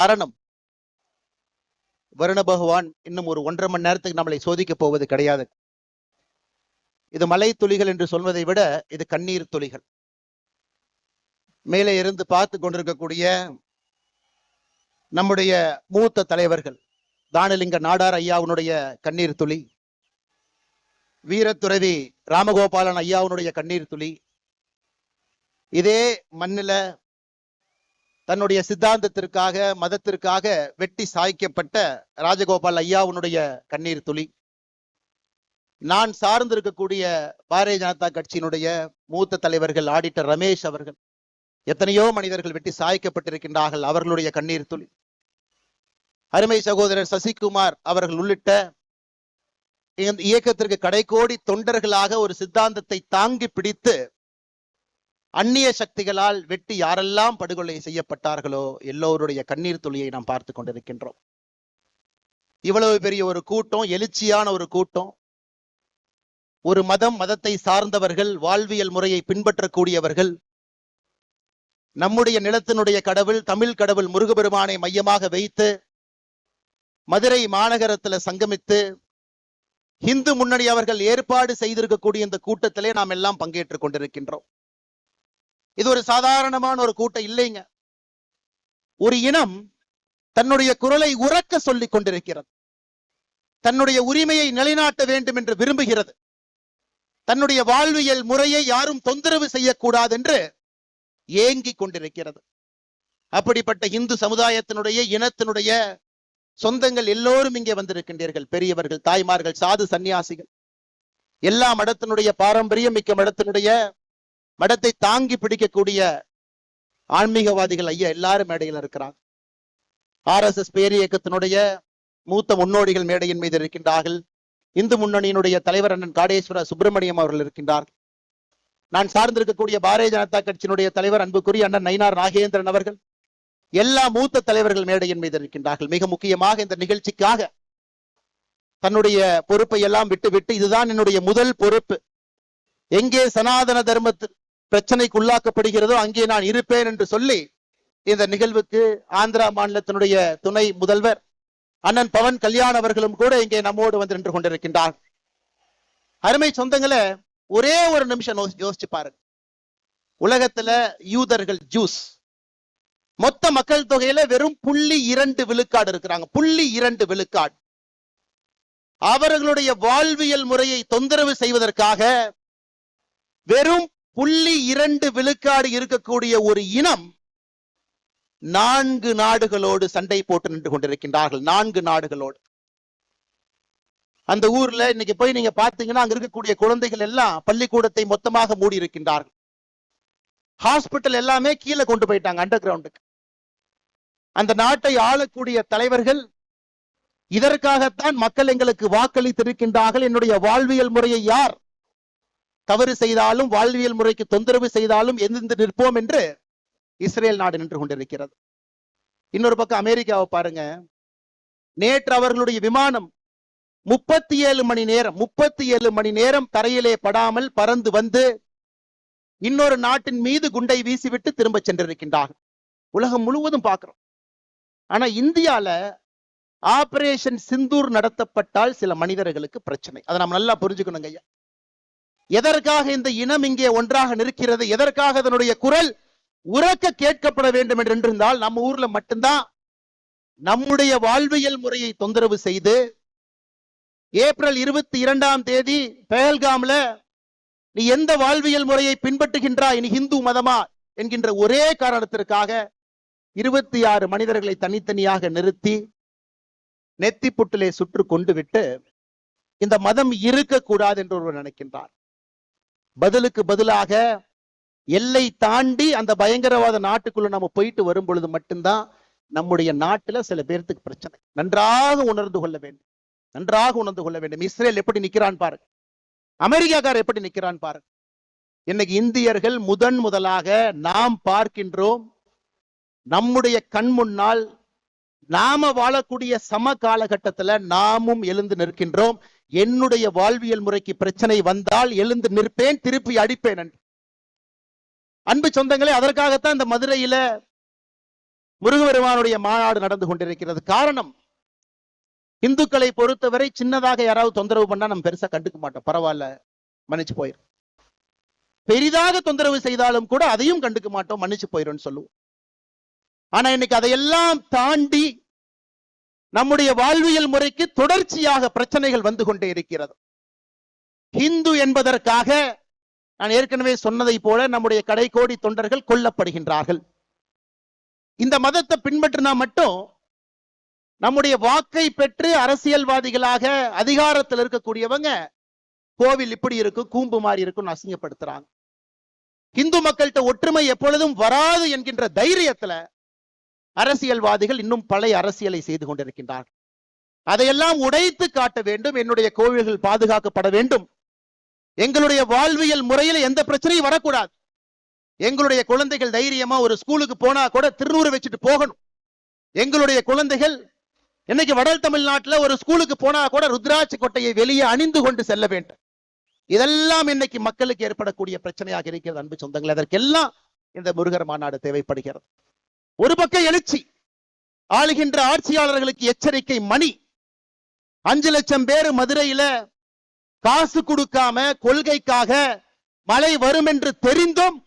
காரணம், வருண பகவான் இன்னும் ஒரு 1.5 மணி நேரத்துக்கு நம்மளை சோதிக்க போவது கிடையாது. இது மலை துளிகள் என்று சொல்வதை விட இது கண்ணீர் துளிகள். மேலே இருந்து பார்த்து கொண்டிருக்கக்கூடிய நம்முடைய மூத்த தலைவர்கள், தானலிங்க நாடார் ஐயாவுடைய கண்ணீர் துளி, வீரத்துறவி ராமகோபாலன் ஐயாவுடைய கண்ணீர் துளி, இதே மண்ணில தன்னுடைய சித்தாந்தத்திற்காக மதத்திற்காக வெட்டி சாய்க்கப்பட்ட ராஜகோபால் ஐயாவுடைய கண்ணீர் துளி, நான் சார்ந்திருக்கக்கூடிய பாரதிய ஜனதா கட்சியினுடைய மூத்த தலைவர்கள் ஆடிட்டர் ரமேஷ் அவர்கள், எத்தனையோ மனிதர்கள் வெட்டி சாய்க்கப்பட்டிருக்கின்றார்கள், அவர்களுடைய கண்ணீர் துளி, அருமை சகோதரர் சசிகுமார் அவர்கள் உள்ளிட்ட இந்த இயக்கத்திற்கு கடைக்கோடி தொண்டர்களாக ஒரு சித்தாந்தத்தை தாங்கி பிடித்து அந்நிய சக்திகளால் வெட்டி யாரெல்லாம் படுகொலை செய்யப்பட்டார்களோ எல்லோருடைய கண்ணீர் துளியை நாம் பார்த்து கொண்டிருக்கின்றோம். இவ்வளவு பெரிய ஒரு கூட்டம், எழுச்சியான ஒரு கூட்டம், ஒரு மதத்தை சார்ந்தவர்கள், வாழ்வியல் முறையை பின்பற்றக்கூடியவர்கள், நம்முடைய நிலத்தினுடைய கடவுள் தமிழ் கடவுள் முருகபெருமானை மையமாக வைத்து மதுரை மாநகரத்தில் சங்கமித்து இந்து முன்னணி அவர்கள் ஏற்பாடு செய்திருக்கக்கூடிய இந்த கூட்டத்திலே நாம் எல்லாம் பங்கேற்றுக் கொண்டிருக்கின்றோம். இது ஒரு சாதாரணமான ஒரு கூட்டம் இல்லைங்க. ஒரு இனம் தன்னுடைய குரலை உரக்க சொல்லிக் கொண்டிருக்கிறது, தன்னுடைய உரிமையை நிலைநாட்ட வேண்டும் என்று விரும்புகிறது, தன்னுடைய வாழ்வியல் முறையை யாரும் தொந்தரவு செய்யக்கூடாது என்று ஏங்கிக் கொண்டிருக்கிறது. அப்படிப்பட்ட இந்து சமுதாயத்தினுடைய இனத்தினுடைய சொந்தங்கள் எல்லோரும் இங்கே வந்திருக்கின்றீர்கள். பெரியவர்கள், தாய்மார்கள், சாது சன்னியாசிகள், எல்லா மடத்தினுடைய பாரம்பரியம் மிக்க மடத்தை தாங்கி பிடிக்கக்கூடிய ஆன்மீகவாதிகள் ஐயா எல்லாரும் மேடையில் இருக்கிறாங்க. RSS பேரியக்கத்தினுடைய மூத்த முன்னோடிகள் மேடையின் மீது இருக்கின்றார்கள். இந்து முன்னணியினுடைய தலைவர் அண்ணன் காடேஸ்வர சுப்பிரமணியம் அவர்கள் இருக்கின்றார்கள். நான் சார்ந்திருக்கக்கூடிய பாரதிய ஜனதா கட்சியினுடைய தலைவர் அன்புக்குரிய அண்ணன் நயினார் நாகேந்திரன் அவர்கள், எல்லா மூத்த தலைவர்கள் மேடையின் மீது இருக்கின்றார்கள். மிக முக்கியமாக இந்த நிகழ்ச்சிக்காக தன்னுடைய பொறுப்பை எல்லாம் விட்டு இதுதான் என்னுடைய முதல் பொறுப்பு, எங்கே சனாதன தர்மத்தில் பிரச்சனைக்கு உள்ளாக்கப்படுகிறதோ அங்கே நான் இருப்பேன் என்று சொல்லி இந்த நிகழ்வுக்கு ஆந்திரா மாநிலத்தினுடைய துணை முதல்வர் அண்ணன் பவன் கல்யாண் அவர்களும் கூட இங்கே நம்மோடு வந்து நின்று கொண்டிருக்கின்றார். அருமை சொந்தங்களே, ஒரே ஒரு நிமிஷம் யோசிச்சு பாருங்க. உலகத்துல யூதர்கள், ஜூஸ், மொத்த மக்கள் தொகையில வெறும் 0.2 விழுக்காடு இருக்கிறாங்க. 0.2 விழுக்காடு. அவர்களுடைய வாழ்வியல் முறையை தொந்தரவு செய்வதற்காக வெறும் 0.2 விழுக்காடு இருக்கக்கூடிய ஒரு இனம் 4 நாடுகளோடு சண்டை போட்டு நின்று கொண்டிருக்கின்றார்கள். 4 நாடுகளோடு. அந்த ஊர்ல இன்னைக்கு போய் நீங்க பாத்தீங்கன்னா அங்க இருக்கக்கூடிய குழந்தைகள் எல்லாம் பள்ளிக்கூடத்தை மொத்தமாக மூடி இருக்கின்றார்கள். ஹாஸ்பிட்டல் எல்லாமே கீழே கொண்டு போயிட்டாங்க, அண்டர் கிரவுண்டுக்கு. அந்த நாட்டை ஆளக்கூடிய தலைவர்கள் இதற்காகத்தான் மக்கள் எங்களுக்கு வாக்களித்திருக்கின்றார்கள், என்னுடைய வாழ்வியல் முறையை யார் தவறு செய்தாலும், வாழ்வியல் முறைக்கு தொந்தரவு செய்தாலும் எதிர்த்து நிற்போம் என்று இஸ்ரேல் நாடு நின்று கொண்டிருக்கிறது. இன்னொரு பக்கம் அமெரிக்காவை பாருங்க. நேற்று அவர்களுடைய விமானம் 37 மணி நேரம் தரையிலே படாமல் பறந்து வந்து இன்னொரு நாட்டின் மீது குண்டை வீசிவிட்டு திரும்ப சென்றிருக்கின்றார்கள். உலகம் முழுவதும் பார்க்கிறோம். ஆனா இந்தியால ஆபரேஷன் சிந்தூர் நடத்தப்பட்டால் சில மனிதர்களுக்கு பிரச்சனை. அதை நம்ம நல்லா புரிஞ்சுக்கணுங்க ஐயா. எதற்காக இந்த இனம் இங்கே ஒன்றாக நிற்கிறது, எதற்காக அதனுடைய குரல் உரக்க கேட்கப்பட வேண்டும் என்று இருந்தால், நம்ம ஊர்ல மட்டும்தான் நம்முடைய வாழ்வியல் முறையை தொந்தரவு செய்து ஏப்ரல் 22ஆம் தேதி பெஹல்காம்ல நீ எந்த வாழ்வியல் முறையை பின்பற்றுகின்றாய், நீ இந்து மதமா என்கின்ற ஒரே காரணத்திற்காக 26 மனிதர்களை தனித்தனியாக நிறுத்தி நெத்தி புட்டிலே சுற்று கொண்டு விட்டு இந்த மதம் இருக்கக்கூடாது என்று ஒருவர் நினைக்கின்றார். பதிலுக்கு பதிலாக எல்லை தாண்டி அந்த பயங்கரவாத நாட்டுக்குள்ள நம்ம போயிட்டு வரும் பொழுது மட்டும்தான் நம்முடைய நாட்டுல சில பேர்த்துக்கு பிரச்சனை. நன்றாக உணர்ந்து கொள்ள வேண்டும், நன்றாக உணர்ந்து கொள்ள வேண்டும். இஸ்ரேல் எப்படி நிக்கிறான் பாருங்க, அமெரிக்காக்காரர் எப்படி நிக்கிறான் பாருங்க. இன்னைக்கு இந்தியர்கள் முதலாக நாம் பார்க்கின்றோம், நம்முடைய கண் முன்னால் நாம வாழக்கூடிய சம காலகட்டத்துல நாமும் எழுந்து நிற்கின்றோம். என்னுடைய வாழ்வியல் முறைக்கு பிரச்சனை வந்தால் எழுந்து நிற்பேன், திருப்பி அடிப்பேன் என்று. அன்பு சொந்தங்களே, அதற்காகத்தான் இந்த மதுரையில முருகபெருமானுடைய மாநாடு நடந்து கொண்டிருக்கிறது. காரணம், இந்துக்களை பொறுத்தவரை சின்னதாக யாராவது தொந்தரவு பண்ணா நம்ம பெருசா கண்டுக்க மாட்டோம், பரவாயில்ல மன்னிச்சு போயிரும். பெரிதாக தொந்தரவு செய்தாலும் கூட அதையும் கண்டுக்க மாட்டோம், மன்னிச்சு போயிரும் சொல்லுவோம். ஆனா இன்னைக்கு அதையெல்லாம் தாண்டி நம்முடைய வாழ்வியல் முறைக்கு தொடர்ச்சியாக பிரச்சனைகள் வந்து கொண்டே இருக்கிறது. ஹிந்து என்பதற்காக நான் ஏற்கனவே சொன்னதை போல நம்முடைய கடைக்கோடி தொண்டர்கள் கொல்லப்படுகின்றார்கள். இந்த மதத்தை பின்பற்றினா மட்டும் நம்முடைய வாக்கை பெற்று அரசியல்வாதிகளாக அதிகாரத்தில் இருக்கக்கூடியவங்க கோவில் இப்படி இருக்கும், கூம்பு மாதிரி இருக்கும் அசிங்கப்படுத்துறாங்க. இந்து மக்கள்கிட்ட ஒற்றுமை எப்பொழுதும் வராது என்கின்ற தைரியத்துல அரசியல்வாதிகள் இன்னும் பழைய அரசியலை செய்து கொண்டிருக்கின்றார்கள். அதையெல்லாம் உடைத்து காட்ட வேண்டும். என்னுடைய கோவில்கள் பாதுகாக்கப்பட வேண்டும். எங்களுடைய வாழ்வியல் முறையில் எந்த பிரச்சனையும் வரக்கூடாது. எங்களுடைய குழந்தைகள் தைரியமா ஒரு ஸ்கூலுக்கு போனா கூட திருநூறு வச்சுட்டு போகணும். எங்களுடைய குழந்தைகள் இன்னைக்கு வட தமிழ்நாட்டில் ஒரு ஸ்கூலுக்கு போனா கூட ருத்ராட்சி கொட்டையை வெளியே அணிந்து கொண்டு செல்ல வேண்டும். இதெல்லாம் இன்னைக்கு மக்களுக்கு ஏற்படக்கூடிய பிரச்சனையாக இருக்கிறது. அன்பு சொந்தங்கள், அதற்கெல்லாம் இந்த முருகர் மாநாடு தேவைப்படுகிறது. ஒரு பக்கம் எழுச்சி, ஆளுகின்ற ஆட்சியாளர்களுக்கு எச்சரிக்கை மணி. 5 லட்சம் பேர் மதுரையில காசு கொடுக்காம கொள்கைக்காக மழை வரும் என்று தெரிந்தும்